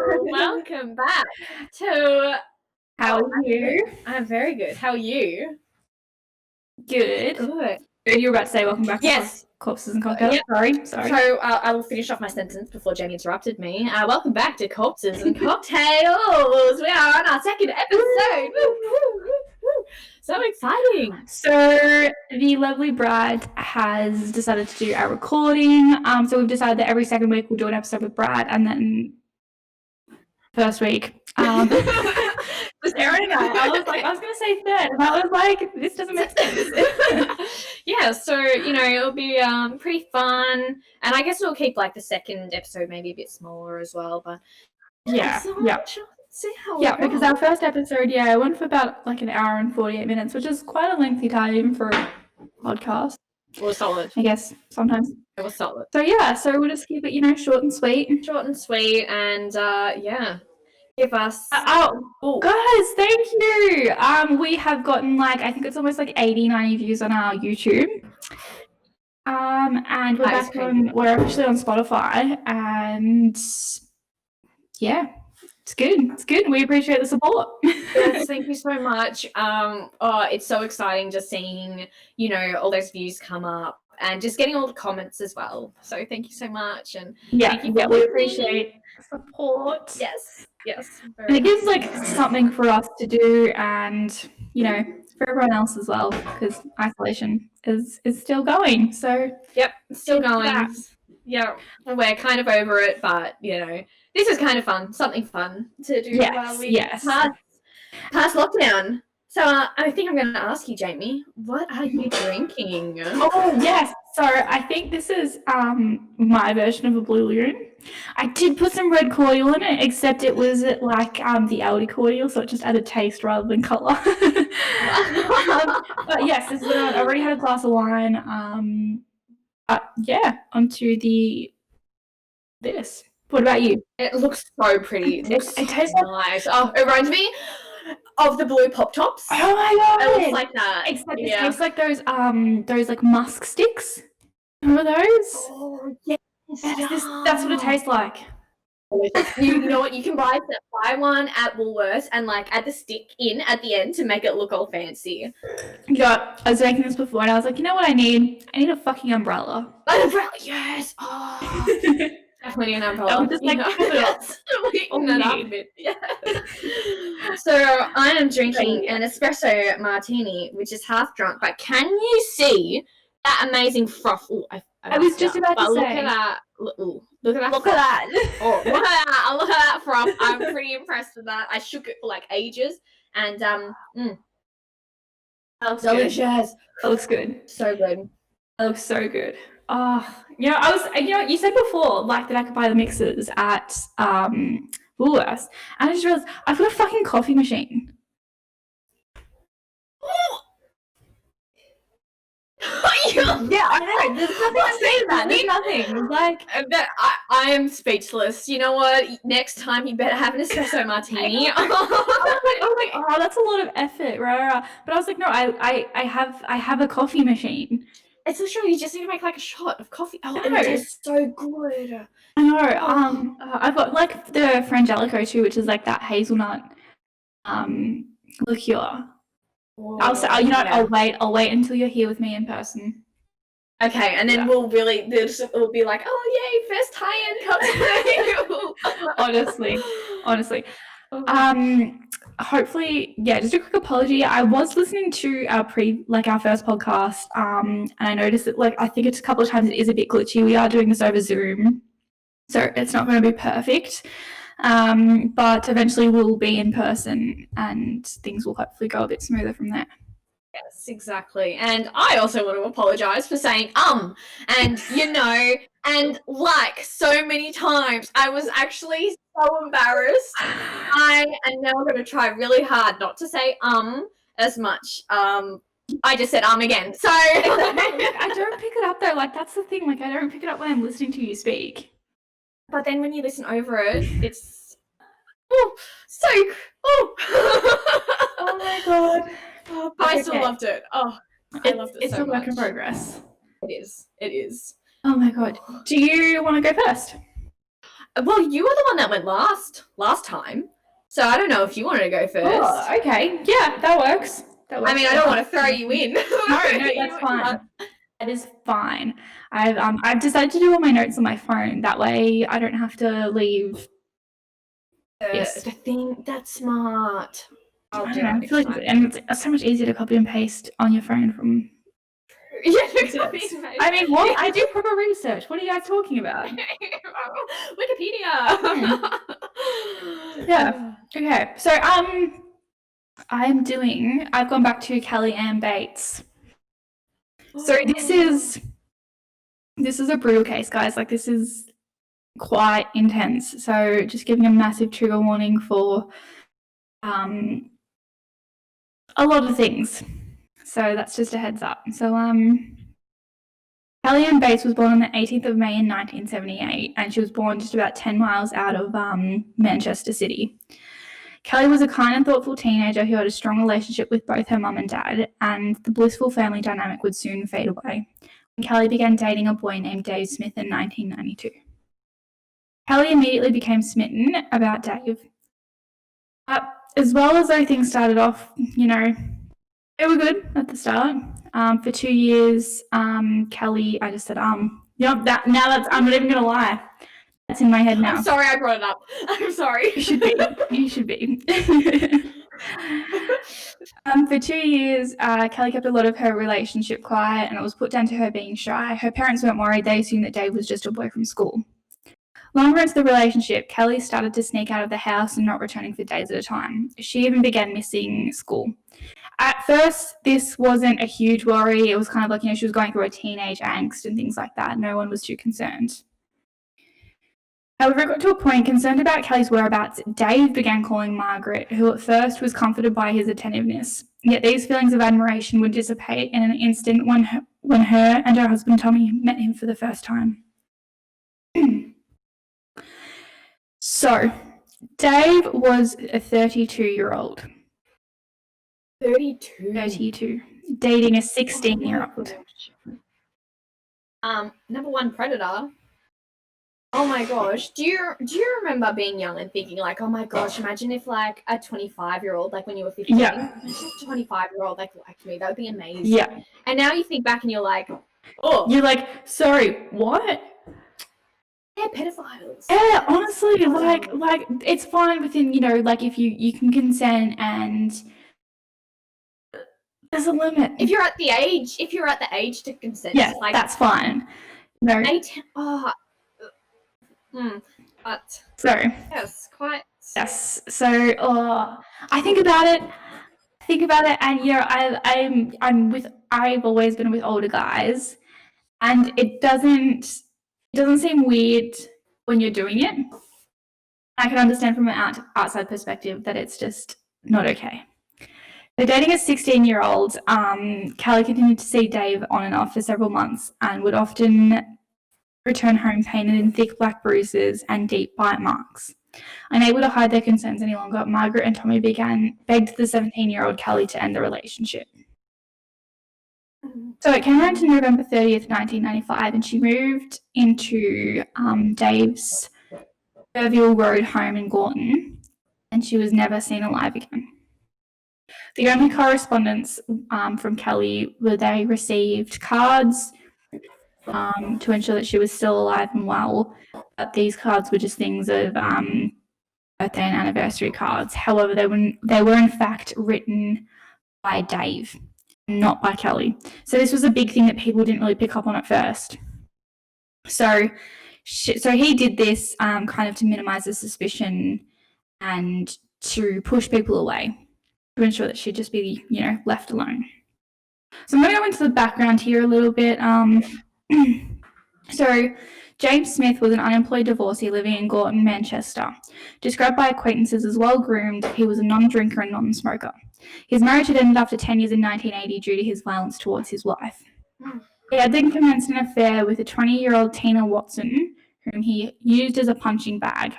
Welcome back to. How are you? I'm very good. How are you? Good. Good. You were about to say welcome back Yes. to Corpses and Cocktails. Sorry. So I will finish off my sentence before Jamie interrupted me. Welcome back to Corpses and Cocktails. We are on our second episode. So exciting. So the lovely Brad has decided to do our recording. So we've decided that every second week we'll do an episode with Brad, and then first week. Just Erin and I was going to say third, and I was like, this doesn't make sense. Yeah, so, it'll be pretty fun, and I guess we'll keep, the second episode maybe a bit smaller as well, but yeah. See how because our first episode, went for about, an hour and 48 minutes, which is quite a lengthy time for a podcast. It was solid. I guess, sometimes. It was solid. So we'll just keep it, short and sweet. Short and sweet, and, give us... guys, thank you! We have gotten, I think it's almost 80, 90 views on our YouTube. And we're officially on Spotify, and yeah, it's good. We appreciate the support. Yes, thank you so much. It's so exciting just seeing, all those views come up and just getting all the comments as well. So thank you so much, and thank you for we appreciate support. Yes. And it gives something for us to do, and for everyone else as well, because isolation is still going. So yep, still going. Yeah, we're kind of over it, but this is kind of fun, something fun to do while we pass lockdown. So I think I'm going to ask you, Jamie, what are you drinking? Oh, yes. So I think this is my version of a Blue Lagoon. I did put some red cordial in it, except it was the Aldi cordial, so it just added taste rather than colour. But yes, this is I already had a glass of wine. Onto this. What about you? It looks so pretty. It tastes nice. Oh, it reminds me of the blue pop tops. Oh my god! It looks like that. Except it tastes like those musk sticks. Remember those? Oh yes. That's what it tastes like. You know what? You can buy one at Woolworths and add the stick in at the end to make it look all fancy. Yeah, I was making this before and I was like, you know what I need? I need a fucking umbrella. An umbrella, yes. Oh. Definitely an umbrella. I'm just So I am drinking an espresso martini, which is half drunk. But can you see that amazing froth? Ooh, I was just about to say. Look at that. Look at that. Look at that. Oh, look at that. Look at that froth. I'm pretty impressed with that. I shook it for ages, and that looks delicious. Good. That looks good. So good. That looks so good. You said before that I could buy the mixes at Woolworths, and I just realized I've got a fucking coffee machine. Yeah, I know. There's nothing to say that. There's nothing. I am speechless. You know what? Next time you better have an espresso martini. I was like, oh, that's a lot of effort, right? But I was like, no, I have a coffee machine. It's so true. You just need to make a shot of coffee. Oh, it tastes so good. I know. I've got the Frangelico too, which is that hazelnut liqueur. Oh, I'll wait until you're here with me in person. Okay, and then we'll be like, oh yay, first tie-in cocktail. honestly. Hopefully, just a quick apology. I was listening to our first podcast, and I noticed that I think it's a couple of times it is a bit glitchy. We are doing this over Zoom, so it's not going to be perfect. But eventually we'll be in person and things will hopefully go a bit smoother from there. Yes, exactly. And I also want to apologise for saying and and so many times I was actually so embarrassed. I am now going to try really hard not to say as much. I just said again. So I don't pick it up though. That's the thing. I don't pick it up when I'm listening to you speak. But then when you listen over it, it's oh my god. I still loved it. Oh, I loved it it's so a work much. in progress. It is. Oh my god. Do you want to go first? Well, you were the one that went last time. So I don't know if you wanted to go first. Oh, okay. Yeah, that works. I mean, I don't want to throw you in. No, that's fine. That is fine. I've decided to do all my notes on my phone. That way I don't have to leave. The thing, that's smart. I'll do I feel like it's so much easier to copy and paste on your phone from. Yeah, copy and paste. I mean, what? I do proper research. What are you guys talking about? Wikipedia. Yeah. Okay. So I've gone back to Kelly Ann Bates. So this is a brutal case, guys. Like, this is quite intense. So just giving a massive trigger warning for a lot of things. So that's just a heads up. So Kelly Ann Bates was born on the 18th of May in 1978, and she was born just about 10 miles out of Manchester City. Kelly was a kind and thoughtful teenager who had a strong relationship with both her mum and dad, and the blissful family dynamic would soon fade away when Kelly began dating a boy named Dave Smith in 1992. Kelly immediately became smitten about Dave. But as well as though things started off, they were good at the start. For 2 years, Kelly, I just said, I'm not even going to lie. That's in my head now. I'm sorry I brought it up. I'm sorry. You should be. For 2 years, Kelly kept a lot of her relationship quiet, and it was put down to her being shy. Her parents weren't worried. They assumed that Dave was just a boy from school. Longer into the relationship, Kelly started to sneak out of the house and not returning for days at a time. She even began missing school. At first, this wasn't a huge worry. It was kind of like, she was going through a teenage angst and things like that. No one was too concerned. However, it got to a point, concerned about Kelly's whereabouts, Dave began calling Margaret, who at first was comforted by his attentiveness. Yet these feelings of admiration would dissipate in an instant when her and her husband Tommy met him for the first time. So, Dave was a 32-year-old. 32. Dating a 16-year-old. Number one predator. Oh my gosh. Do you remember being young and thinking like, oh my gosh, imagine if like a 25-year-old, like when you were 15, a 25-year-old like liked me. That would be amazing. Yeah. And now you think back and you're like, oh. You're like, sorry, what? They're pedophiles. Yeah, honestly, like it's fine within, like if you can consent, and there's a limit. If you're at the age to consent, yes, like that's fine. No. 18. But yes, quite. Yes. So, I think about it, and I've always been with older guys, and it doesn't seem weird when you're doing it. I can understand from an outside perspective that it's just not okay. So dating a 16-year-old, Kelly continued to see Dave on and off for several months and would often return home painted in thick black bruises and deep bite marks. Unable to hide their concerns any longer, Margaret and Tommy begged the 17-year-old Kelly to end the relationship. So it came around to November 30th, 1995, and she moved into Dave's Burville Road home in Gorton, and she was never seen alive again. The only correspondence from Kelly were they received cards to ensure that she was still alive and well, but these cards were just things of birthday and anniversary cards. However, they were in fact written by Dave, not by Kelly. So this was a big thing that people didn't really pick up on at first. So he did this kind of to minimize the suspicion and to push people away, to ensure that she'd just be, left alone. So I'm going to go into the background here a little bit. So James Smith was an unemployed divorcee living in Gorton, Manchester. Described by acquaintances as well-groomed, he was a non-drinker and non-smoker. His marriage had ended after 10 years in 1980 due to his violence towards his wife. He had then commenced an affair with a 20-year-old Tina Watson, whom he used as a punching bag,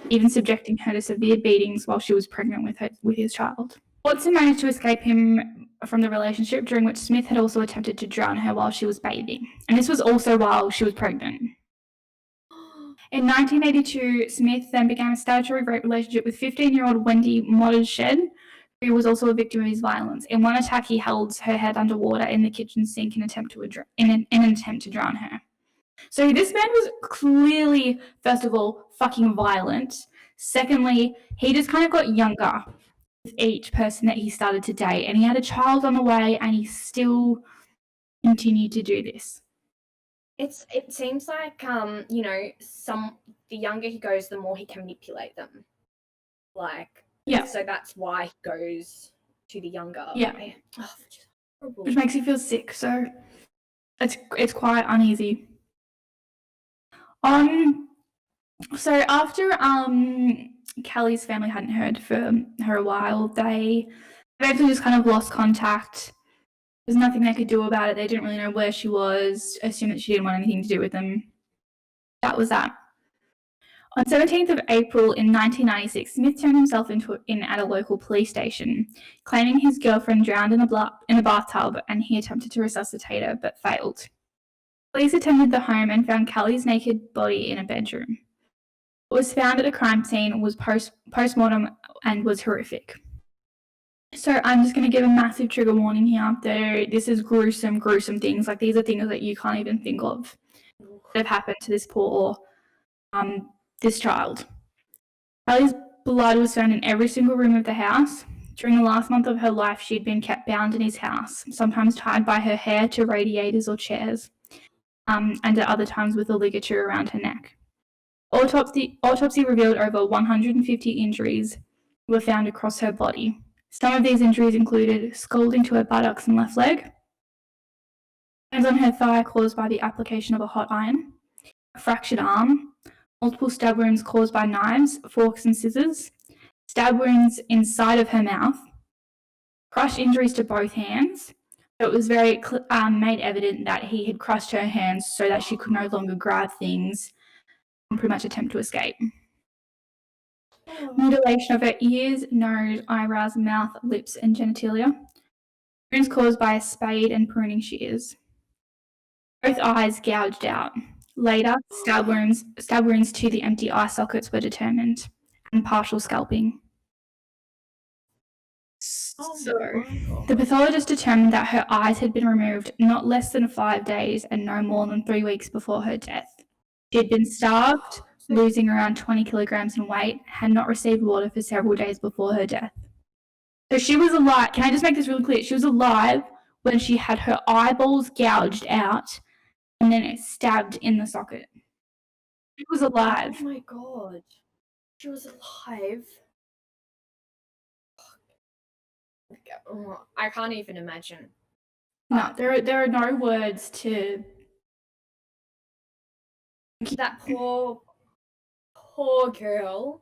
even subjecting her to severe beatings while she was pregnant with his child. Watson managed to escape him from the relationship, during which Smith had also attempted to drown her while she was bathing. And this was also while she was pregnant. In 1982, Smith then began a statutory rape relationship with 15-year-old Wendy Motteshed, who was also a victim of his violence. In one attack, he held her head underwater in the kitchen sink in an attempt to drown her. So this man was clearly, first of all, fucking violent. Secondly, he just kind of got younger with each person that he started to date, and he had a child on the way, and he still continued to do this. It seems like you know, the younger he goes, the more he can manipulate them. Like, Yeah. So that's why he goes to the younger. Yeah. Which makes you feel sick. So it's quite uneasy. So after Kelly's family hadn't heard from her a while, they eventually just kind of lost contact. There's nothing they could do about it. They didn't really know where she was, assumed that she didn't want anything to do with them. That was that. On 17th of April in 1996, Smith turned himself in at a local police station, claiming his girlfriend drowned in a bathtub, and he attempted to resuscitate her but failed. Police attended the home and found Kelly's naked body in a bedroom. What was found at the crime scene was post-mortem and was horrific. So I'm just going to give a massive trigger warning here. This is gruesome things. Like, these are things that you can't even think of that have happened to this poor this child. Kelly's blood was found in every single room of the house. During the last month of her life, she had been kept bound in his house, sometimes tied by her hair to radiators or chairs, and at other times with a ligature around her neck. Autopsy revealed over 150 injuries were found across her body. Some of these injuries included scalding to her buttocks and left leg, burns on her thigh caused by the application of a hot iron, a fractured arm, multiple stab wounds caused by knives, forks and scissors, stab wounds inside of her mouth, crushed injuries to both hands. So it was very made evident that he had crushed her hands so that she could no longer grab things and pretty much attempt to escape. Mutilation of her ears, nose, eyebrows, mouth, lips, and genitalia. Wounds caused by a spade and pruning shears. Both eyes gouged out. Later, stab wounds to the empty eye sockets were determined, and partial scalping. So, the pathologist determined that her eyes had been removed not less than 5 days and no more than 3 weeks before her death. She had been starved, losing around 20 kilograms in weight, had not received water for several days before her death. So she was alive. Can I just make this really clear? She was alive when she had her eyeballs gouged out and then it stabbed in the socket. She was alive. Oh my god. She was alive. Oh, I can't even imagine. No, there are no words to... That poor girl.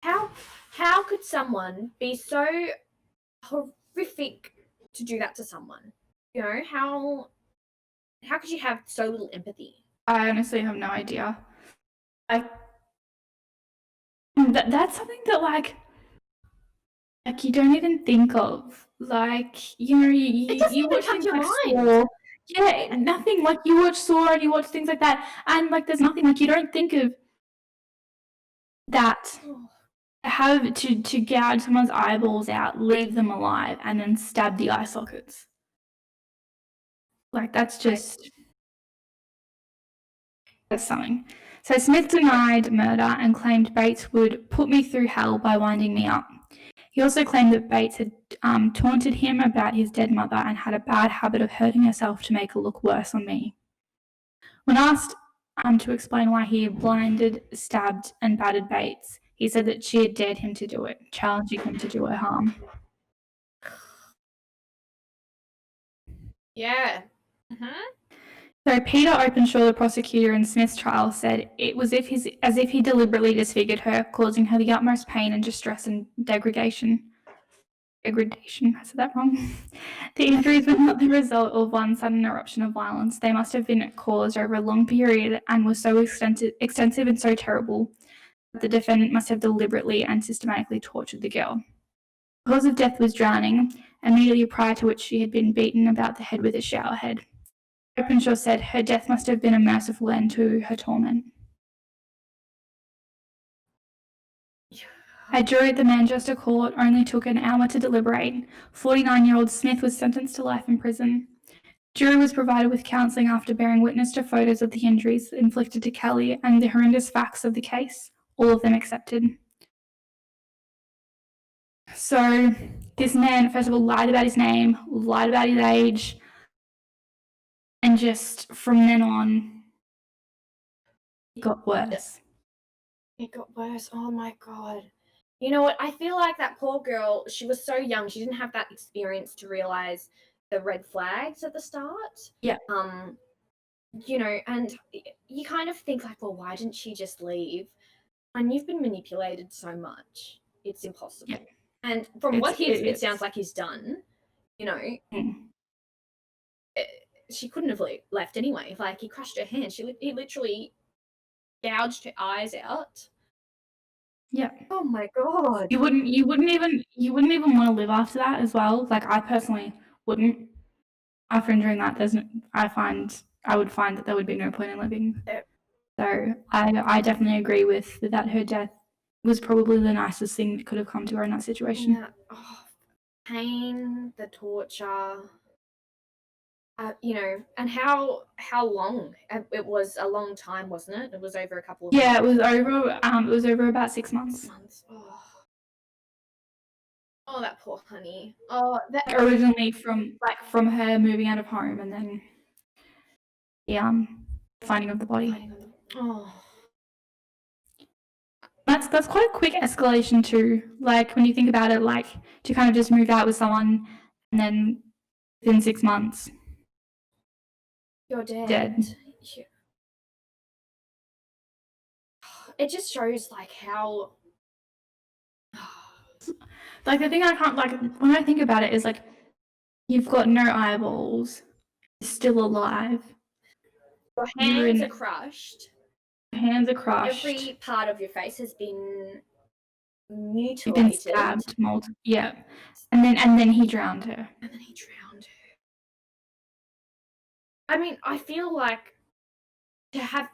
How could someone be so horrific to do that to someone? You know, how could you have so little empathy? I honestly have no idea. That's something that like you don't even think of. Like, you know, you watch things like Saw. Yeah, nothing. Like, you watch Saw and you watch things like that, and like there's nothing, like, you don't think of that. Have to gouge someone's eyeballs out, leave them alive, and then stab the eye sockets. Like, that's just... that's something. So Smith denied murder and claimed Bates would put me through hell by winding me up. He also claimed that Bates had taunted him about his dead mother and had a bad habit of hurting herself to make her look worse on me. When asked to explain why he blinded, stabbed, and battered Bates, he said that she had dared him to do it, challenging him to do her harm. Yeah. So Peter Openshaw, the prosecutor in Smith's trial, said it was as if he deliberately disfigured her, causing her the utmost pain and distress and degradation. I said that wrong. The injuries were not the result of one sudden eruption of violence. They must have been caused over a long period and were so extensive and so terrible that the defendant must have deliberately and systematically tortured the girl. The cause of death was drowning, immediately prior to which she had been beaten about the head with a shower head. Openshaw said her death must have been a merciful end to her torment. A jury at the Manchester court only took an hour to deliberate. 49-year-old Smith was sentenced to life in prison. Jury was provided with counselling after bearing witness to photos of the injuries inflicted to Kelly and the horrendous facts of the case, all of them accepted. So this man, first of all, lied about his name, lied about his age, and just from then on, it got worse. It got worse. Oh my God. You know what? I feel like that poor girl, she was so young. She didn't have that experience to realize the red flags at the start. Yeah. You know, and you kind of think like, well, why didn't she just leave? And you've been manipulated so much. It's impossible. Yeah. And from what it sounds like he's done, you know, she couldn't have left anyway. Like, he crushed her hand. He literally gouged her eyes out. Yeah. Oh my God. You wouldn't even want to live after that as well. Like, I personally wouldn't. After enduring that, I would find that there would be no point in living. So I definitely agree with that. Her death was probably the nicest thing that could have come to her in that situation. Yeah. Oh, pain, the torture. You know, and how long? It was a long time, wasn't it? It was over a couple of months. Yeah, it was over about 6 months. 6 months. Oh, that poor honey. Oh, that Originally from her moving out of home and then the finding of the body. Oh. That's quite a quick escalation too. Like, when you think about it, like, to kind of just move out with someone and then within 6 months you're dead. Yeah. It just shows like how like, the thing I can't, like, when I think about it is like, you've got no eyeballs, you're still alive. Your hands are crushed. Hands are crushed. Every part of your face has been mutilated. You've been stabbed yeah. And then he drowned her. I mean, I feel like to have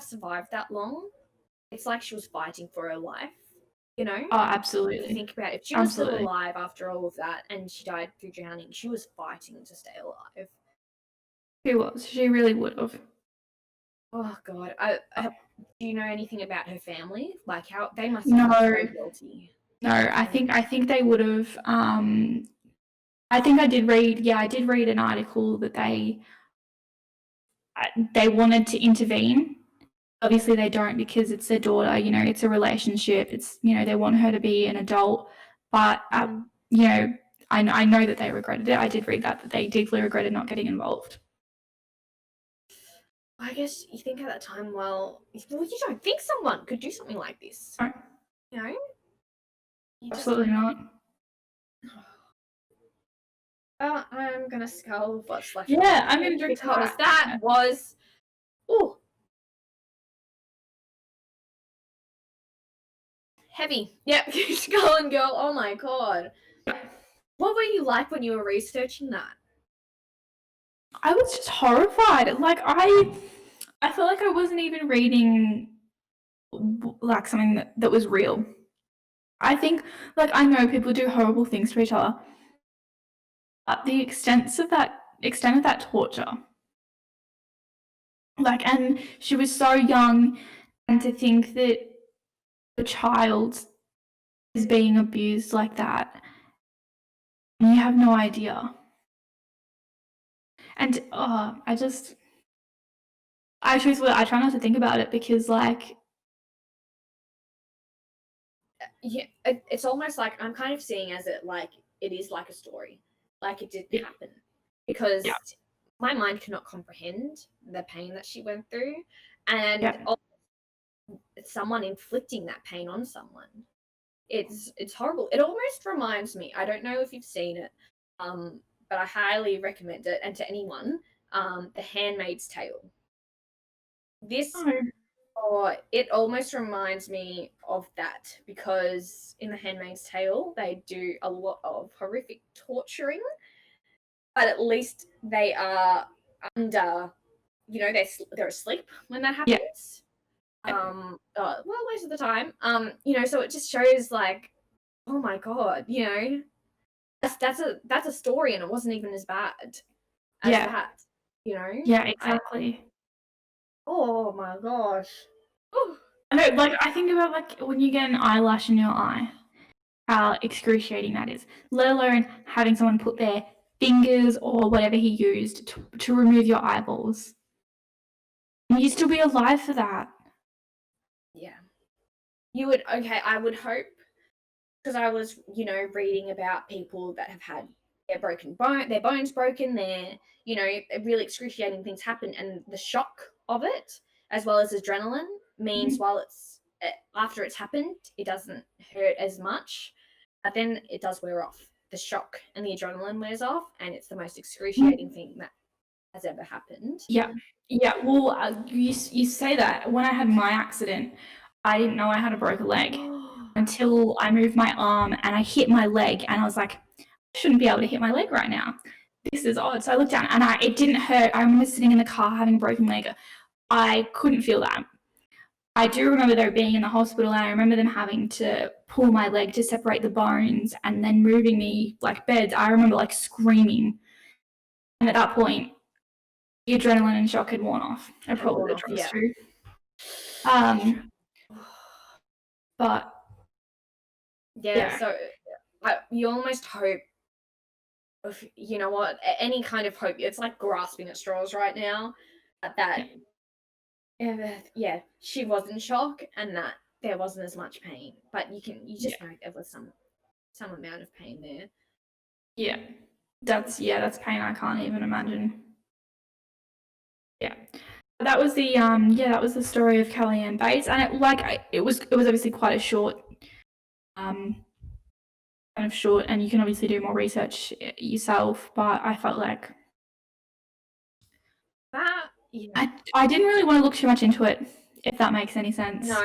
survived that long, it's like she was fighting for her life, you know? Oh, absolutely. If you think about it, if she was still alive after all of that and she died through drowning, she was fighting to stay alive. She really would have. Oh God. Do you know anything about her family? Like, how they must have been so guilty. No, I think they would have. I think I did read an article that they wanted to intervene. Obviously they don't, because it's their daughter, you know, it's a relationship. It's, you know, they want her to be an adult, but you know, I know that they regretted it. I did read that they deeply regretted not getting involved. I guess you think at that time, well, you don't think someone could do something like this. No. You know? Absolutely not. I'm gonna scull what's left. Yeah, I'm gonna drink because that was heavy. Yep, skull and girl. Oh my God. What were you like when you were researching that? I was just horrified. Like, I feel like I wasn't even reading like something that was real. I think, like, I know people do horrible things to each other, but the extent of that torture, like, and she was so young, and to think that a child is being abused like that, and you have no idea. And I try not to think about it, because, like, yeah, it's almost like I'm kind of seeing as it is like a story, like it did happen, because my mind cannot comprehend the pain that she went through, and someone inflicting that pain on someone. It's horrible. It almost reminds me, I don't know if you've seen it, but I highly recommend it, and to anyone, The Handmaid's Tale. It almost reminds me of that, because in The Handmaid's Tale, they do a lot of horrific torturing, but at least they are and they're asleep when that Yeah. happens. Well, most of the time. So it just shows like, oh my god, that's a story, and it wasn't even as bad as Yeah. that. Yeah, I exactly. Oh my gosh. Ooh. I know, like, I think about, like, when you get an eyelash in your eye, how excruciating that is, let alone having someone put their fingers or whatever he used to remove your eyeballs. And you'd still be alive for that. Yeah. I would hope, because I was, reading about people that have had their bones broken, really excruciating things happen, and the shock of it, as well as adrenaline, means Mhm. while after it's happened, it doesn't hurt as much, but then it does wear off. The shock and the adrenaline wears off, and it's the most excruciating thing that has ever happened. Yeah. Yeah, well, you say that. When I had my accident, I didn't know I had a broken leg until I moved my arm and I hit my leg, and I was like, "I shouldn't be able to hit my leg right now. This is odd." So I looked down and it didn't hurt. I remember sitting in the car having a broken leg. I couldn't feel that. I do remember though being in the hospital, and I remember them having to pull my leg to separate the bones and then moving me like beds. I remember like screaming. And at that point, the adrenaline and shock had worn off, and Had probably worn the off, drugs yeah. too. But Yeah, yeah, so you almost hope, of any kind of hope. It's like grasping at straws right now, that yeah, yeah, she was in shock, and that there wasn't as much pain, but you yeah, just know there was some amount of pain there. yeah. That's pain I can't even imagine. Yeah. That was the story of Kellyanne Bates, and it was obviously quite a short, um, kind of short, and you can obviously do more research yourself. But I felt like That Yeah. I didn't really want to look too much into it, if that makes any sense. No,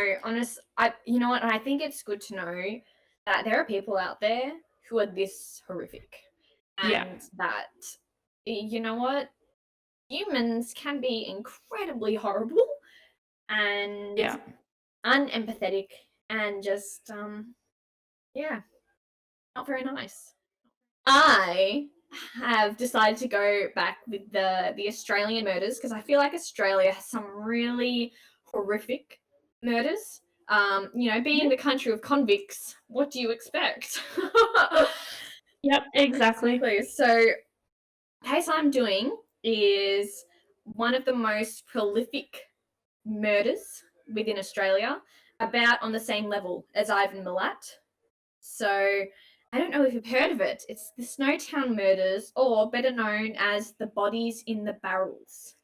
you know what? I think it's good to know that there are people out there who are this horrific, Yeah, and that, you know what, humans can be incredibly horrible and yeah, unempathetic, and just yeah, not very nice. I have decided to go back with the Australian murders, because I feel like Australia has some really horrific murders. Being mhm, the country of convicts, what do you expect? yep, exactly. Exactly. So, the case I'm doing is one of the most prolific murders within Australia, about on the same level as Ivan Milat. So, I don't know if you've heard of it. It's the Snowtown Murders, or better known as the Bodies in the Barrels.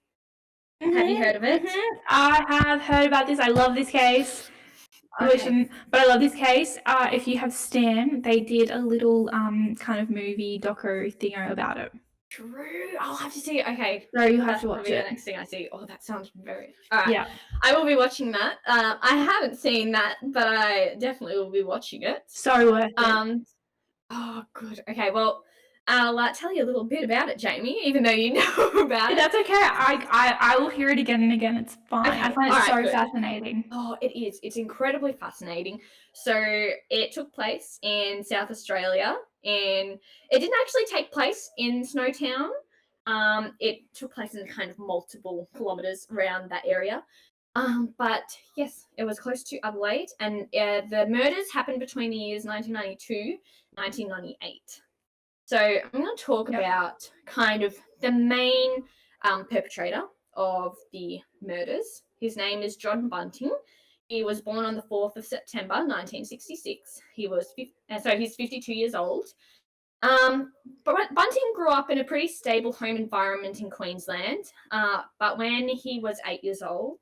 Have you Mhm, heard of it? mhm. I have heard about this. I love this case. Probably Okay. shouldn't, but I love this case. If you have Stan, they did a little kind of movie doco thingo about it, True. I'll have to see it. Okay. so you have That's to gonna watch be the it. next thing I see. Oh, that sounds very. All right. Yeah. I will be watching that. I haven't seen that, but I definitely will be watching it. So worth it. Um, Oh, good. Okay, well, I'll tell you a little bit about it, Jamie, even though you know about it. That's okay. I will hear it again and again. It's fine. I Okay, find all it right, so good. fascinating. Oh, it is. It's incredibly fascinating. So it took place in South Australia, and it didn't actually take place in Snowtown. It took place in kind of multiple kilometers around that area. But yes, it was close to Adelaide, and the murders happened between the years 1992, 1998. So I'm going to talk Yep. about kind of the main perpetrator of the murders. His name is John Bunting. He was born on the 4th of September 1966. He's 52 years old. But Bunting grew up in a pretty stable home environment in Queensland. But when he was 8 years old,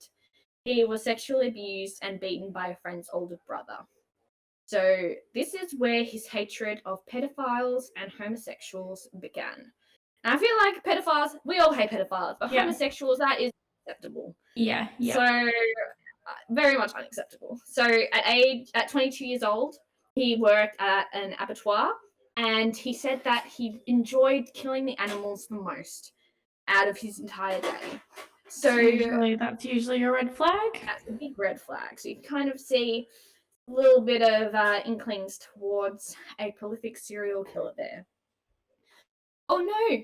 he was sexually abused and beaten by a friend's older brother. So this is where his hatred of pedophiles and homosexuals began. And I feel like pedophiles, we all hate pedophiles, but Yeah. homosexuals, that is acceptable. Yeah. So Yep. very much unacceptable. So at 22 years old, he worked at an abattoir, and he said that he enjoyed killing the animals the most. out of his entire day. So that's usually a red flag. That's a big red flag. So you can kind of see a little bit of inklings towards a prolific serial killer there. Oh no!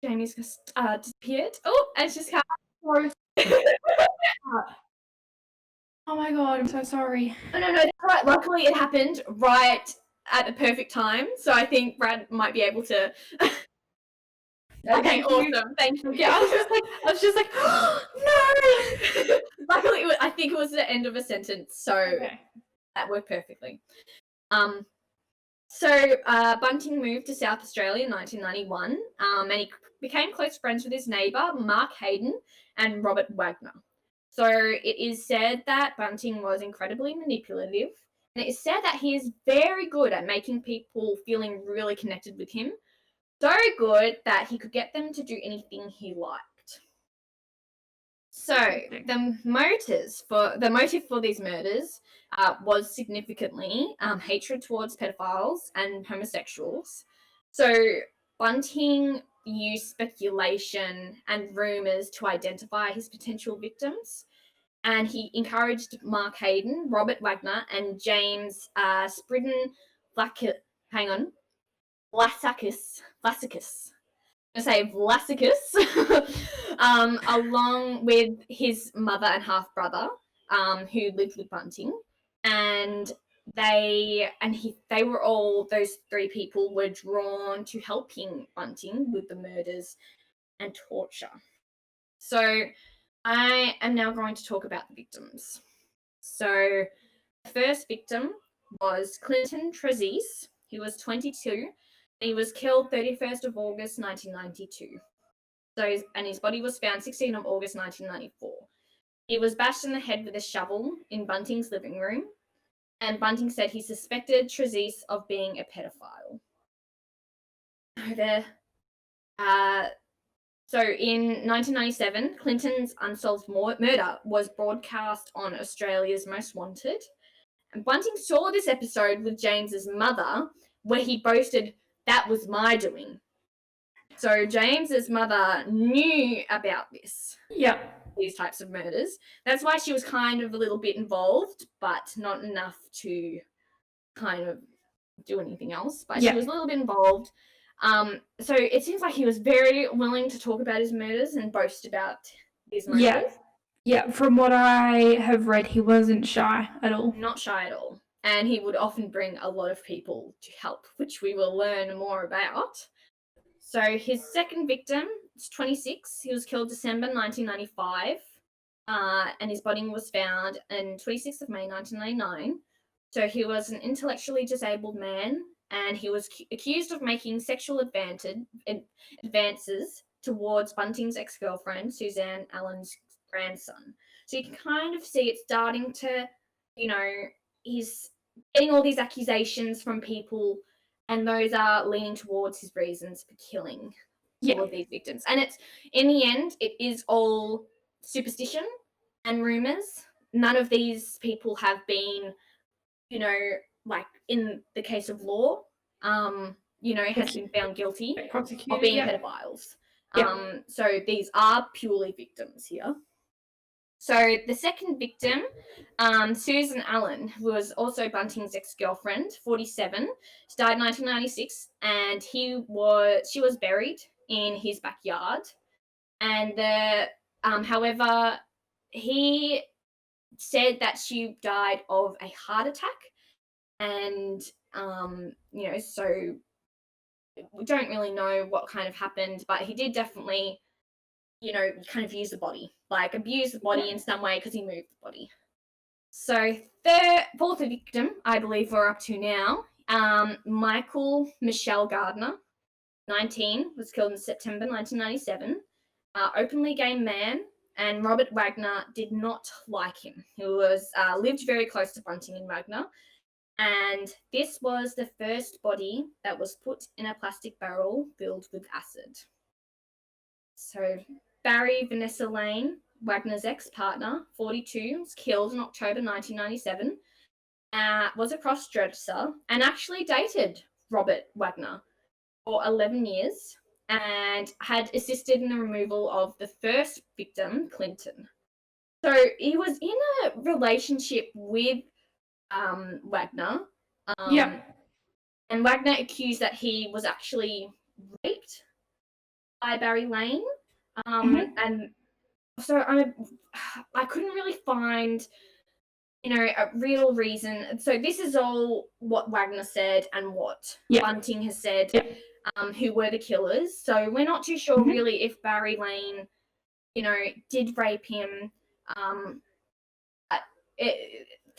Jamie's just disappeared. Oh, and she's come. Oh my god, I'm so sorry. No, that's right. Luckily, it happened right at the perfect time, so I think Brad might be able to. Okay, awesome. Thank you. Yeah, I was just like, no. Luckily, I think it was the end of a sentence, so that worked perfectly. So Bunting moved to South Australia in 1991, and he became close friends with his neighbour, Mark Hayden, and Robert Wagner. So it is said that Bunting was incredibly manipulative, and it is said that he is very good at making people feeling really connected with him, so good that he could get them to do anything he liked. So the motive for these murders was significantly hatred towards pedophiles and homosexuals. So Bunting used speculation and rumors to identify his potential victims, and he encouraged Mark Hayden, Robert Wagner, and James Spridden Vlasakis. I say Vlasakis, along with his mother and half brother, who lived with Bunting, and they were all, those three people were drawn to helping Bunting with the murders and torture. So I am now going to talk about the victims. So the first victim was Clinton Trezise. He was 22, and he was killed 31st of August 1992. And his body was found 16th of August 1994. He was bashed in the head with a shovel in Bunting's living room, and Bunting said he suspected Trezise of being a pedophile. So in 1997, Clinton's unsolved murder was broadcast on Australia's Most Wanted, and Bunting saw this episode with James's mother, where he boasted, "That was my doing." So James's mother knew about this. Yeah. These types of murders. That's why she was kind of a little bit involved, but not enough to kind of do anything else. But she was a little bit involved. So it seems like he was very willing to talk about his murders and boast about his murders. Yeah, from what I have read, he wasn't shy at all. Not shy at all. And he would often bring a lot of people to help, which we will learn more about. So his second victim is 26. He was killed December 1995, and his body was found on 26th of May 1999. So he was an intellectually disabled man, and he was accused of making sexual advances towards Bunting's ex-girlfriend, Suzanne Allen's grandson. So you can kind of see it starting to, he's getting all these accusations from people, and those are leaning towards his reasons for killing all of these victims. And it's, in the end, it is all superstition and rumors. None of these people have been, like in the case of law, has been found guilty of being pedophiles. So these are purely victims here. So the second victim, Susan Allen, who was also Bunting's ex-girlfriend, 47. She died in 1996, and she was buried in his backyard. And however, he said that she died of a heart attack, and so we don't really know what kind of happened, but he did definitely, kind of use the body, like abuse the body in some way, because he moved the body. So the fourth victim, I believe we're up to now, Michael Michelle Gardner, 19, was killed in September 1997. Openly gay man, and Robert Wagner did not like him. He was lived very close to Bunting and Wagner, and this was the first body that was put in a plastic barrel filled with acid. So Barry Vanessa Lane, Wagner's ex-partner, 42, was killed in October 1997. was a cross-dresser and actually dated Robert Wagner for 11 years and had assisted in the removal of the first victim, Clinton. So he was in a relationship with Wagner. And Wagner accused that he was actually raped by Barry Lane. And so I couldn't really find, a real reason. So this is all what Wagner said and what Bunting has said, who were the killers. So we're not too sure really if Barry Lane, did rape him.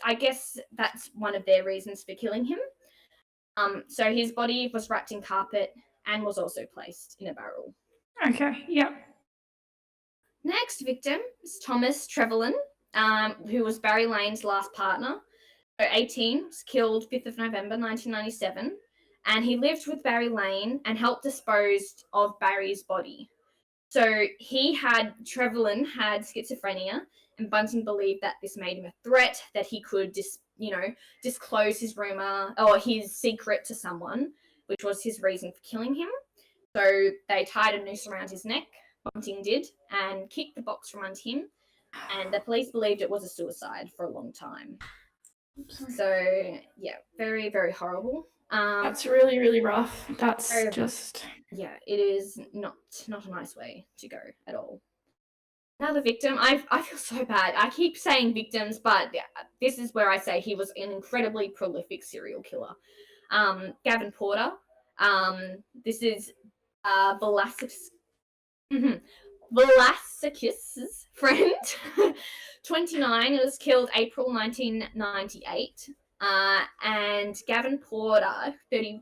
I guess that's one of their reasons for killing him. So his body was wrapped in carpet and was also placed in a barrel. Okay, yeah. Next victim is Thomas Trevelyan, who was Barry Lane's last partner. So 18, was killed 5th of November 1997, and he lived with Barry Lane and helped dispose of Barry's body. So Trevelyan had schizophrenia, and Bunting believed that this made him a threat, that he could disclose his rumor or his secret to someone, which was his reason for killing him. So they tied a noose around his neck, Bunting did, and kicked the box from under him, and the police believed it was a suicide for a long time. So, yeah, very, very horrible. That's really, really rough. That's just... Yeah, it is not a nice way to go at all. Another victim. I feel so bad. I keep saying victims, but this is where I say he was an incredibly prolific serial killer. Gavin Porter. This is Velasquez's friend. 29. It was killed April 1998. And Gavin Porter, 30,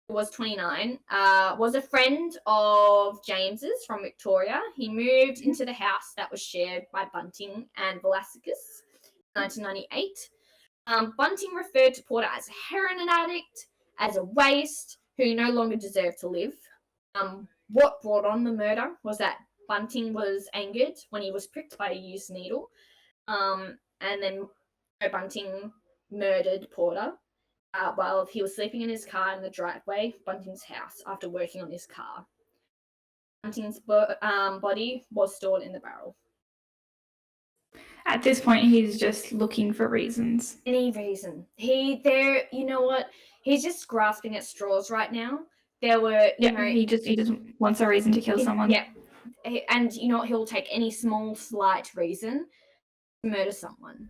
was 29, was a friend of James's from Victoria. He moved into the house that was shared by Bunting and Velasquez in 1998. Bunting referred to Porter as a heroin addict, as a waste, who no longer deserved to live. What brought on the murder was that Bunting was angered when he was pricked by a used needle. And then Bunting murdered Porter while he was sleeping in his car in the driveway of Bunting's house after working on his car. Bunting's body was stored in the barrel. At this point, he's just looking for reasons. Any reason. You know what? He's just grasping at straws right now. He just wants a reason to kill someone. Yeah. And he'll take any small, slight reason to murder someone.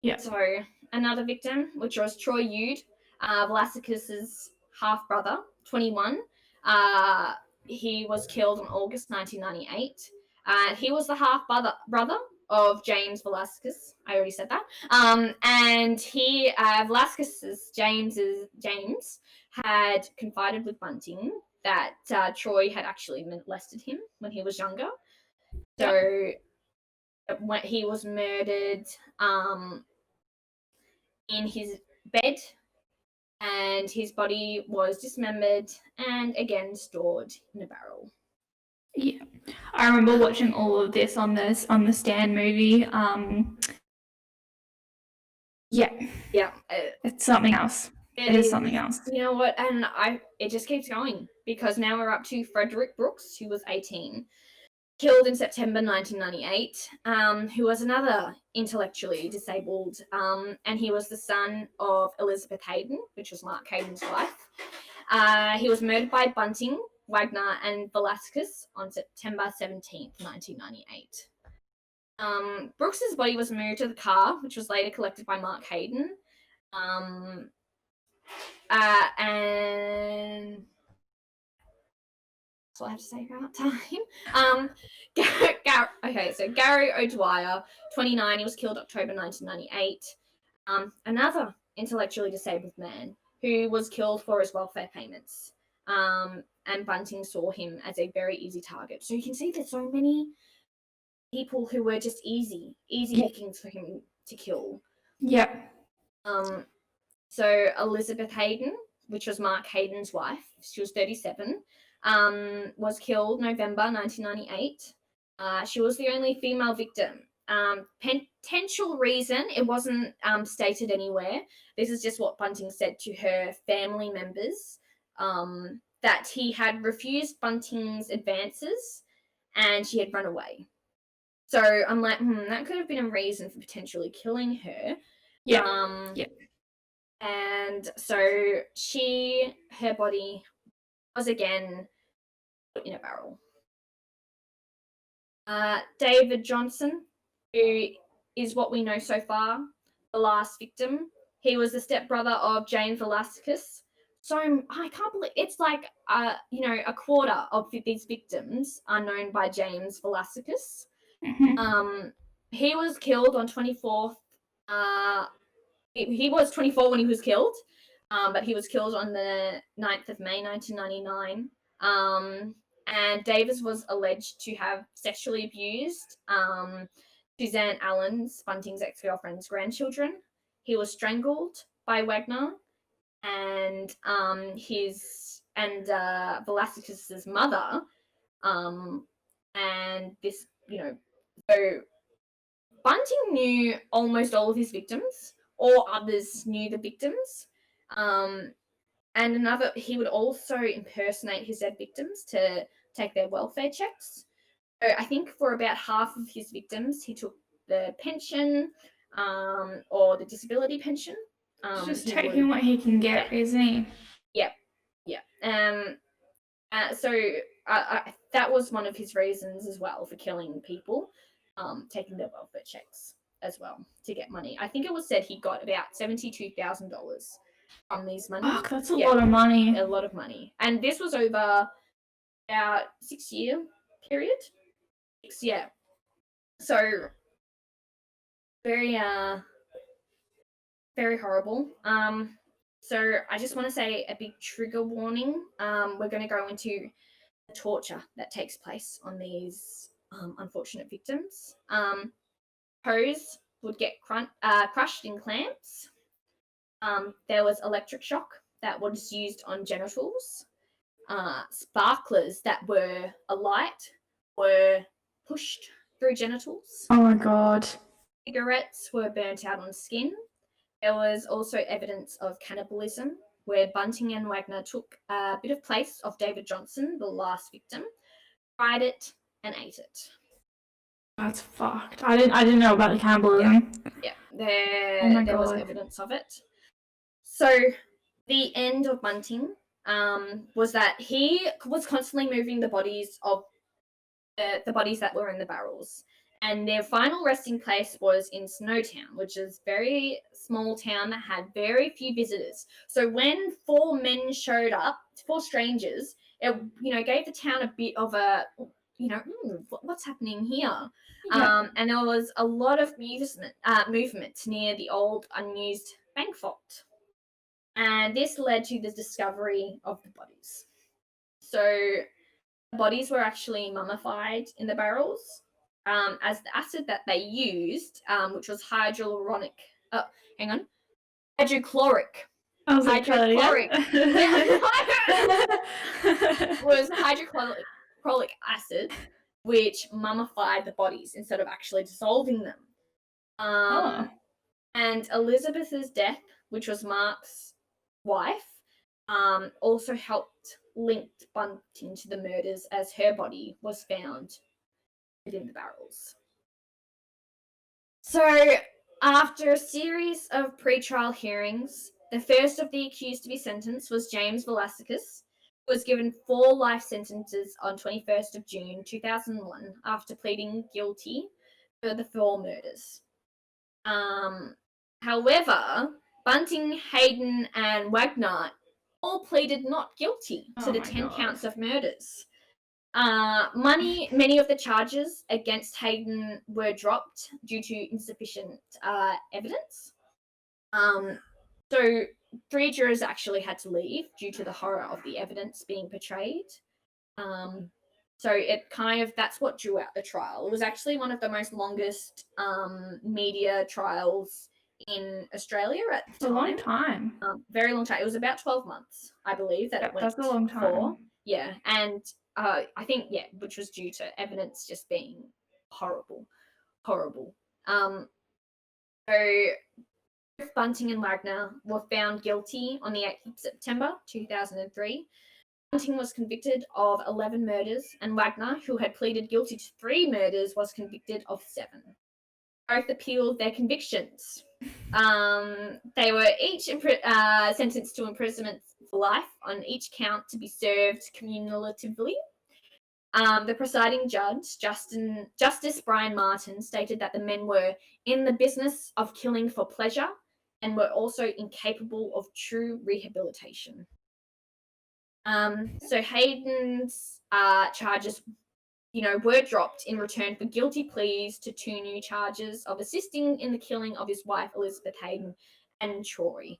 Yeah. So another victim, which was Troy Yude, Velasquez's half-brother, 21. He was killed in August 1998. He was the half-brother of James Velasquez. I already said that. And James had confided with Bunting that Troy had actually molested him when he was younger. So when he was murdered in his bed, and his body was dismembered and again stored in a barrel. Yeah, I remember watching all of this on the Stand movie. It's something else. It is something else. You know what? And it just keeps going, because now we're up to Frederick Brooks, who was 18. Killed in September 1998, who was another intellectually disabled, and he was the son of Elizabeth Hayden, which was Mark Hayden's wife. He was murdered by Bunting, Wagner, and Velasquez on September 17th, 1998. Brooks's body was moved to the car, which was later collected by Mark Hayden. And that's what I have to say about time. Gary O'Dwyer, 29, he was killed October 1998. Another intellectually disabled man who was killed for his welfare payments. And Bunting saw him as a very easy target. So you can see there's so many people who were just easy pickings for him to kill. Yeah. So Elizabeth Hayden, which was Mark Hayden's wife, she was 37, was killed November 1998. She was the only female victim potential reason, it wasn't stated anywhere. This is just what Bunting said to her family members, that he had refused Bunting's advances and she had run away. So I'm like, that could have been a reason for potentially killing her. Yeah. And so her body was again put in a barrel. David Johnson, who is what we know so far, the last victim. He was the stepbrother of James Velasquez. So I can't believe it's like, a quarter of these victims are known by James Velasquez. Mm-hmm. He was killed on 24th. He was 24 when he was killed, but he was killed on the 9th of May, 1999. And Davis was alleged to have sexually abused Suzanne Allen's, Bunting's ex-girlfriend's grandchildren. He was strangled by Wagner, and Velasquez's mother, and this, so Bunting knew almost all of his victims, or others knew the victims. And he would also impersonate his dead victims to take their welfare checks. So I think for about half of his victims, he took the pension, or the disability pension. Just taking what he can get, isn't he? Yeah. So that was one of his reasons as well for killing people, taking their welfare checks as well to get money. I think it was said he got about $72,000 from these money. Fuck, that's a lot of money. A lot of money. And this was over about 6-year period. So very very horrible. So I just want to say a big trigger warning. We're going to go into the torture that takes place on these unfortunate victims. Toes would get crushed in clamps. There was electric shock that was used on genitals. Sparklers that were alight were pushed through genitals. Oh my god. Cigarettes were burnt out on skin. There was also evidence of cannibalism, where Bunting and Wagner took a bit of place of David Johnson, the last victim, fried it, and ate it. That's fucked. I didn't know about the cannibalism. Yeah. There was evidence of it. So the end of Bunting was that he was constantly moving the bodies of the bodies that were in the barrels. And their final resting place was in Snowtown, which is a very small town that had very few visitors. So when 4 men showed up, 4 strangers, it gave the town a bit of a, what's happening here? Yeah. And there was a lot of movement near the old unused bank vault. And this led to the discovery of the bodies. So the bodies were actually mummified in the barrels. As the acid that they used, which was hydrochloric. Hydrochloric. Was hydrochloric acid, which mummified the bodies instead of actually dissolving them. And Elizabeth's death, which was Mark's wife, also helped link Bunting to the murders, as her body was found within the barrels. So, after a series of pre-trial hearings, the first of the accused to be sentenced was James Velasquez, who was given 4 life sentences on 21st of June 2001 after pleading guilty for the 4 murders. However, Bunting, Hayden, and Wagner all pleaded not guilty to the 10 counts of murders. Many of the charges against Hayden were dropped due to insufficient evidence. So 3 jurors actually had to leave due to the horror of the evidence being portrayed. So that's what drew out the trial. It was actually one of the most longest media trials in Australia at the time. A long time. Very long time. It was about 12 months, I believe, that it went. That's a long time. For. Yeah, and I think, which was due to evidence just being horrible. horrible. So both Bunting and Wagner were found guilty on the 8th of September 2003. Bunting was convicted of 11 murders, and Wagner, who had pleaded guilty to 3 murders, was convicted of 7. Both appealed their convictions. They were each sentenced to imprisonment for life on each count to be served cumulatively. The presiding judge, Justice Brian Martin, stated that the men were in the business of killing for pleasure and were also incapable of true rehabilitation. So Hayden's charges, were dropped in return for guilty pleas to 2 new charges of assisting in the killing of his wife, Elizabeth Hayden, and Troy.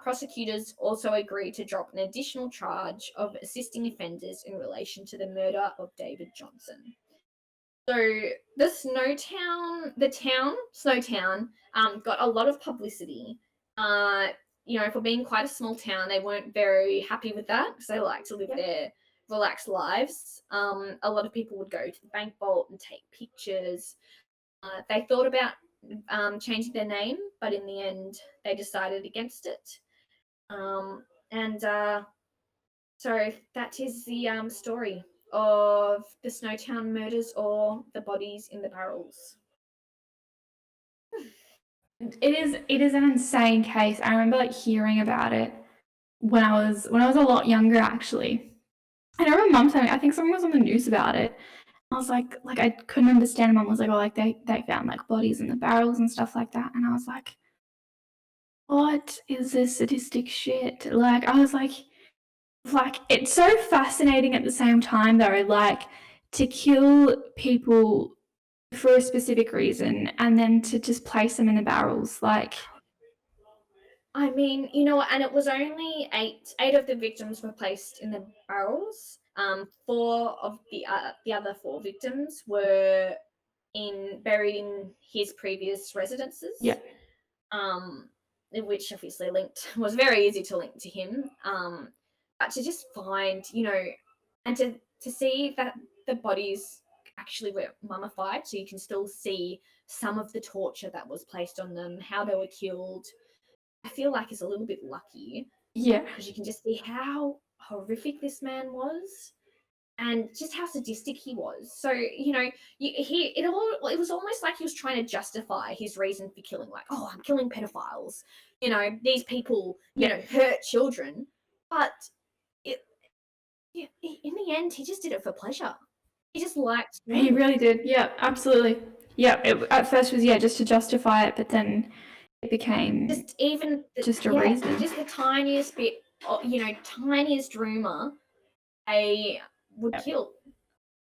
Prosecutors also agreed to drop an additional charge of assisting offenders in relation to the murder of David Johnson. So the Snowtown, got a lot of publicity. For being quite a small town, they weren't very happy with that because they like to live their relaxed lives. A lot of people would go to the bank vault and take pictures. They thought about changing their name, but in the end, they decided against it. So that is the story of the Snowtown Murders, or the bodies in the barrels. It is an insane case. I remember hearing about it when I was a lot younger, actually. And I remember Mum telling me, I think someone was on the news about it. I was like I couldn't understand. Mum was like, oh, they found bodies in the barrels and stuff like that. And I was like, what is this sadistic shit? I was like it's so fascinating at the same time though, to kill people for a specific reason and then to just place them in the barrels. I mean, and it was only 8 of the victims were placed in the barrels. 4 of the other 4 victims were buried in his previous residences. Yeah. Which obviously was very easy to link to him. But to just find, and to see that the bodies actually were mummified, so you can still see some of the torture that was placed on them, how they were killed, I feel like is a little bit lucky. Yeah. Because you can just see how horrific this man was and just how sadistic he was. So, it was almost like he was trying to justify his reason for killing, I'm killing pedophiles. These people, hurt children. But in the end, he just did it for pleasure. He just liked. He really did. Yeah, absolutely. Yeah, at first was just to justify it, but then it became just a reason. Just the tiniest bit, tiniest rumor, they would kill.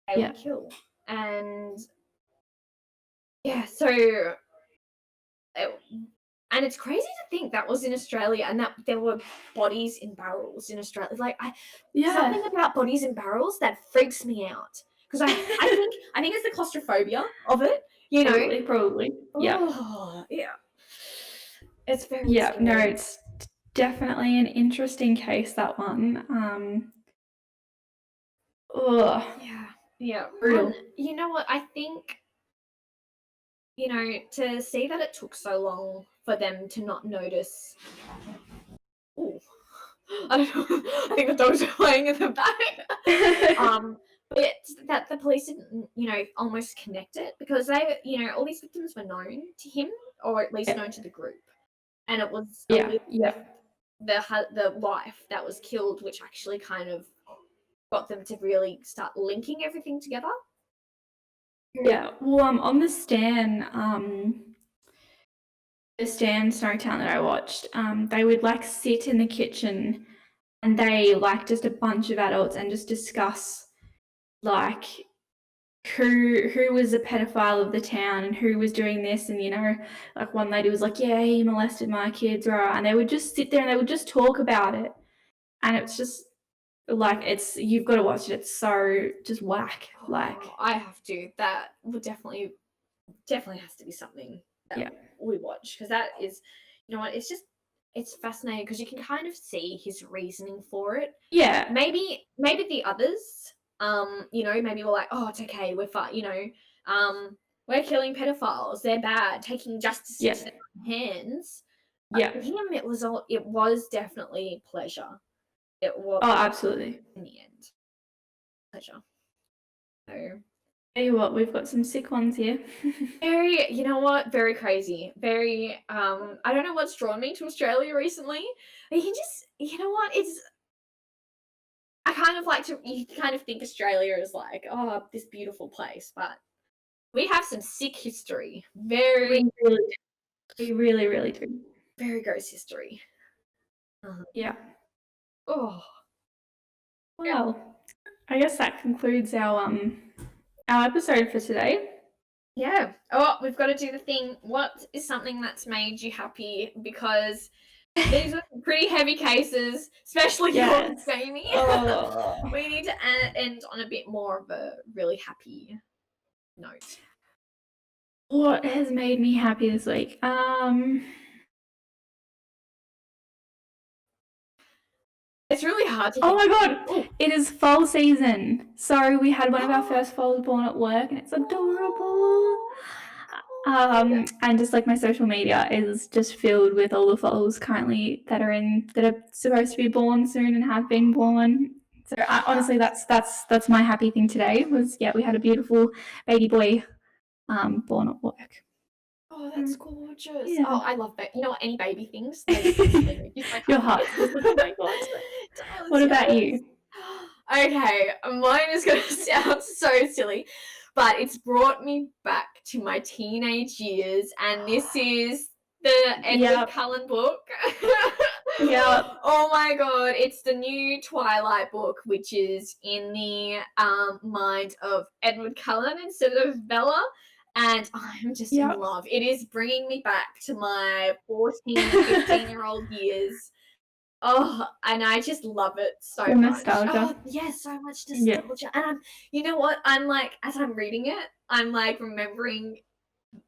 They would kill, and so. And it's crazy to think that was in Australia and that there were bodies in barrels in Australia. Something about bodies in barrels that freaks me out because I think it's the claustrophobia of it. Probably. Yeah. Oh, yeah. It's very scary. No, it's definitely an interesting case, that one. Yeah. Brutal. And you know what? I think, to see that it took so long for them to not notice. Ooh. I don't know. I think the dogs are playing in the back. But that the police didn't, almost connect it because they, all these victims were known to him, or at least known to the group, and it was the wife that was killed, which actually kind of got them to really start linking everything together. Yeah. Well, on the stand, Snowtown that I watched, they would sit in the kitchen and they just a bunch of adults and just discuss who was a pedophile of the town and who was doing this, and one lady was like, yeah, he molested my kids, and they would just sit there and they would just talk about it, and it's just you've got to watch it. It's so just whack. I have to. That would definitely has to be something that we watch, because that is, it's fascinating because you can kind of see his reasoning for it. Yeah. Maybe the others, maybe we're like, oh, it's okay, we're fine, we're killing pedophiles, they're bad, taking justice Yeah. into their own hands. Yeah. For him, it was definitely pleasure. It was Oh, absolutely. in the end pleasure. So Tell you what, we've got some sick ones here. very, you know what? Very crazy. Very. I don't know what's drawn me to Australia recently. But you can just, you know what? It's. I kind of like to. You kind of think Australia is like, oh, this beautiful place, but we have some sick history. Very, We really do. We really, really do. very gross history. Yeah. Oh, Well, I guess that concludes our episode for today. yeah. Oh, we've got to do the thing. What is something that's made you happy? Because these are some pretty heavy cases, especially yours, Yes. Jamie. Oh. We need to end on a bit more of a really happy note. What has made me happy this week? It's really hard to. Oh my god, Oh, it is fall season. So we had one of our first foals born at work, and it's adorable. And just like my social media is just filled with all the foals currently that are supposed to be born soon and have been born. So honestly, that's my happy thing today. Was we had a beautiful baby boy, born at work. oh, that's gorgeous. Yeah. Oh, I love that. You know what? Any baby things. Make me so Your happy. heart. Oh my god. It does, What about yes. you? Okay, mine is going to sound so silly, but it's brought me back to my teenage years, and this is the Edward Yep. Cullen book. Yep. Oh my god, it's the new Twilight book, which is in the mind of Edward Cullen instead of Bella. And I'm just in Yep. love. It is bringing me back to my 14, 15-year-old years. Oh, and I just love it so The much. nostalgia. Oh, yeah, so much Yeah. nostalgia. And you know what? I'm like, as I'm reading it, I'm like remembering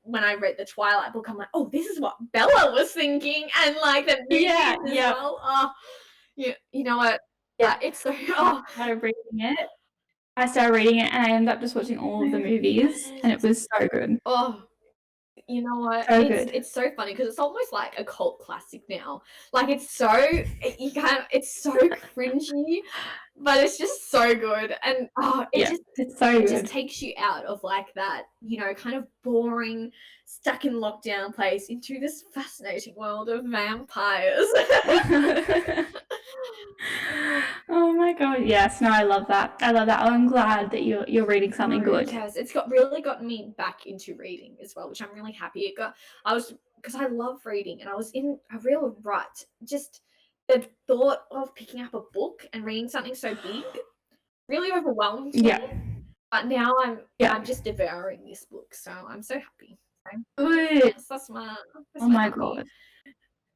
when I read the Twilight book, I'm like, oh, this is what Bella was thinking, and like the movies Yeah, as yeah. well. Oh, you know what? Yeah. It's so. I Oh, started reading it, and I ended up just watching all of the movies, and it was so good. oh, you know what? So good. It's so funny because it's almost like a cult classic now. Like it's so it's so cringy, but it's just so good, and It's so it good. just takes you out of like that, kind of boring, stuck in lockdown place into this fascinating world of vampires. Oh my god, yes, no, I love that. I'm glad that you're reading something good. Yes, it's really gotten me back into reading as well, which I'm really happy. Because I love reading, and I was in a real rut. Just the thought of picking up a book and reading something so big really overwhelmed me. Yeah. But now I'm just devouring this book, so I'm so happy. Good. Yes, that's my. Oh my god.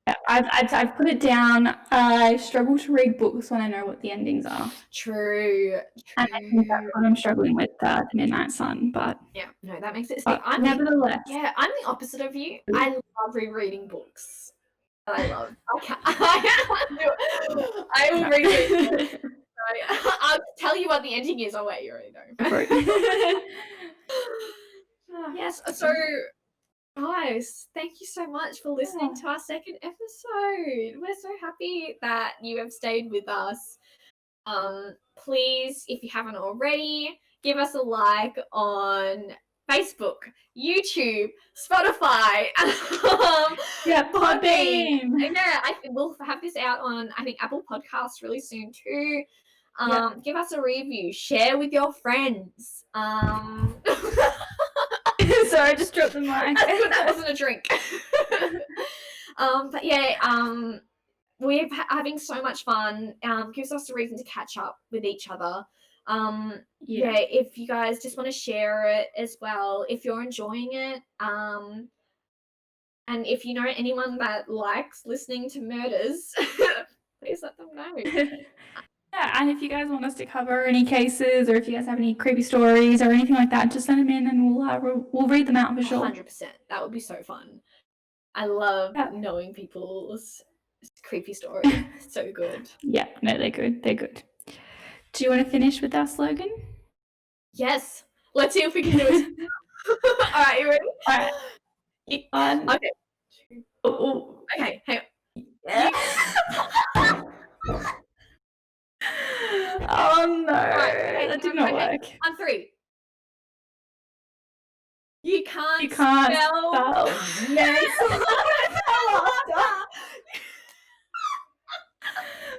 Yeah, I've put it down. I struggle to read books when I know what the endings are. True. And I think that's what I'm struggling with, the Midnight Sun, but Yeah, no, that makes it. but nevertheless. I'm the opposite of you. I love rereading books. I love. I will reread it. I'll tell you what the ending is. Oh wait, you already know. Yes. So, guys, thank you so much for listening to our second episode. We're so happy that you have stayed with us. Please, if you haven't already, give us a like on Facebook, YouTube, Spotify, Podbean. Yeah, we'll have this out on, I think, Apple Podcasts really soon too. Give us a review, share with your friends. Sorry, I just dropped the mic. That's good, that wasn't a drink. But yeah, we're having so much fun. Gives us a reason to catch up with each other. If you guys just want to share it as well, if you're enjoying it, and if you know anyone that likes listening to murders, please let them know. Yeah, and if you guys want us to cover any cases, or if you guys have any creepy stories or anything like that, just send them in, and we'll read them out for sure. 100%. That would be so fun. I love knowing people's creepy stories. So good. Yeah, no, they're good. They're good. Do you want to finish with our slogan? Yes. Let's see if we can do it. All right, you ready? All right. Okay. Oh, Okay. Hang on. yeah. Oh no, Okay, that did not work. On 3. You You can't can't spell. spell. Yes.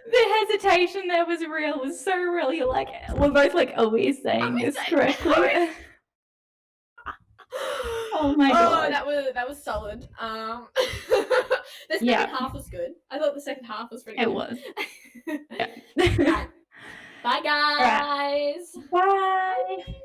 The hesitation there was real. It was so real. You're like, we're both like, are we saying this correctly? Oh my god. That was solid. The second half was good. I thought the second half was pretty good. It was. Yeah. Right. Bye, guys. Right. Bye.